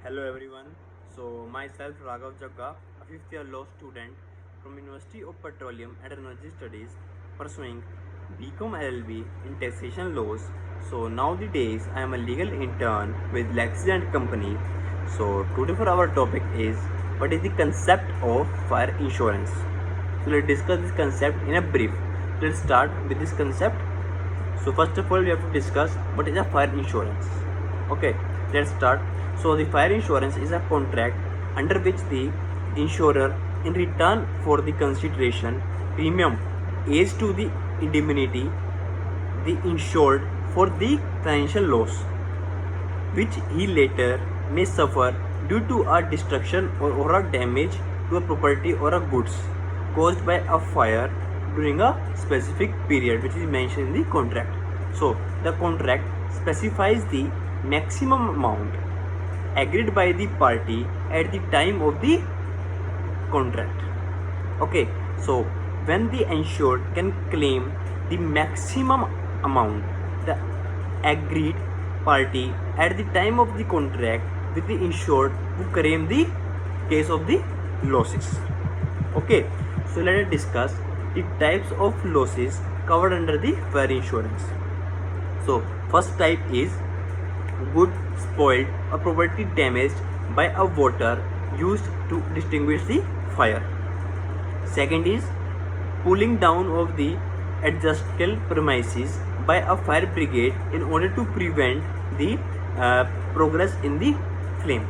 Hello everyone. Myself Raghav Jagga, a fifth year law student from University of Petroleum and Energy Studies, pursuing BCom LLB in taxation laws. So nowadays I am a legal intern with Lexi and Company. So today for our topic is what is the concept of fire insurance. So let's discuss this concept in a brief. Let's start with this concept. So first of all we have to discuss what is a fire insurance. Okay, let's start. So the fire insurance is a contract under which the insurer, in return for the consideration premium, pays to the indemnity the insured for the financial loss which he later may suffer due to a destruction or a damage to a property or a goods caused by a fire during a specific period which is mentioned in the contract. So the contract specifies the maximum amount agreed by the party at the time of the contract. Okay, so when the insured can claim the maximum amount, the agreed party at the time of the contract with the insured who claim the case of the losses. Okay, so let us discuss the types of losses covered under the fire insurance. So first type is good spoiled or property damaged by a water used to distinguish the fire. Second is pulling down of the adjacent premises by a fire brigade in order to prevent the progress in the flame.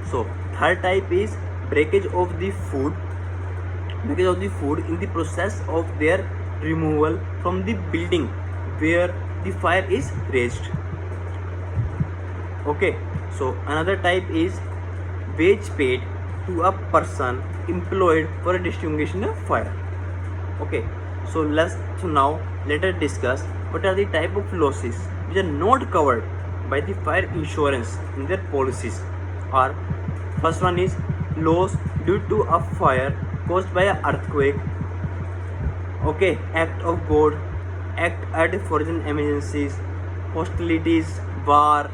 So third type is breakage of the food in the process of their removal from the building where the fire is raised. Okay, so another type is wage paid to a person employed for extinguishing a fire. Okay, so now let us discuss what are the type of losses which are not covered by the fire insurance in their policies. Are first one is loss due to a fire caused by an earthquake. Okay, act of God, act at foreign emergencies, hostilities, war,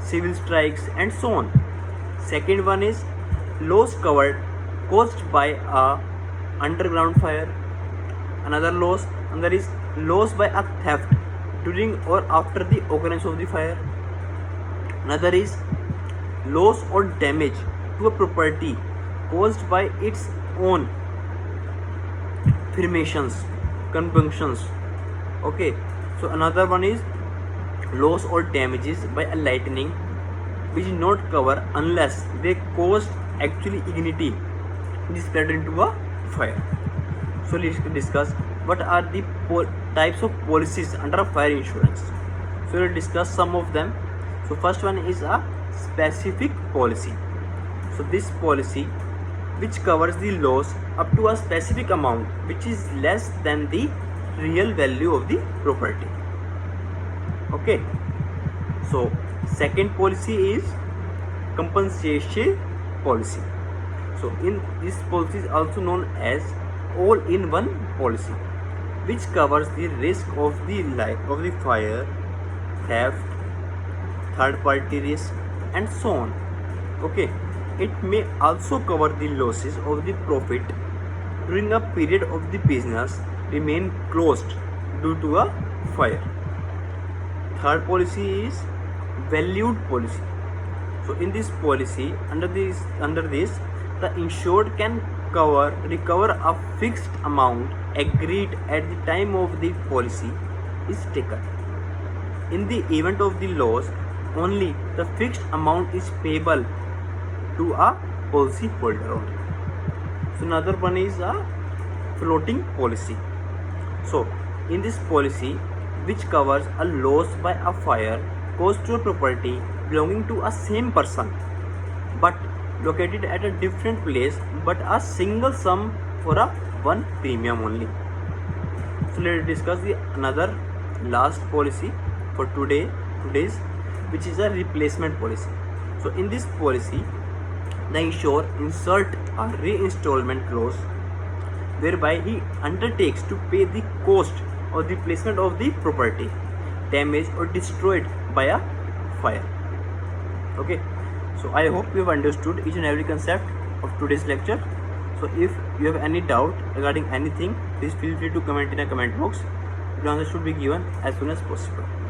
civil strikes and so on. Second one is loss covered caused by a underground fire. Another is loss by a theft during or after the occurrence of the fire. Another is loss or damage to a property caused by its own formations, compunctions. Okay, so another one is loss or damages by a lightning which is not covered unless they caused actually ignition which is spread into a fire. So let's discuss what are the types of policies under a fire insurance. So we'll discuss some of them. So first one is a specific policy. So this policy which covers the loss up to a specific amount which is less than the real value of the property. Okay, so second policy is compensation policy. So in this policy is also known as all-in-one policy, which covers the risk of the fire, theft, third-party risk, and so on. Okay, it may also cover the losses of the profit during a period of the business remain closed due to a fire. Third policy is valued policy. So in this policy, under this, the insured can recover a fixed amount agreed at the time of the policy is taken. In the event of the loss, only the fixed amount is payable to a policy holder only. So another one is a floating policy. So in this policy, which covers a loss by a fire caused to a property belonging to a same person but located at a different place, but a single sum for a one premium only. So let's discuss the another last policy for today's which is a replacement policy. So in this policy, the insurer insert a reinstallment clause whereby he undertakes to pay the cost of the replacement of the property damaged or destroyed by a fire. Okay, So I hope you have understood each and every concept of today's lecture. So if you have any doubt regarding anything, please feel free to comment in a comment box. The answer should be given as soon as possible.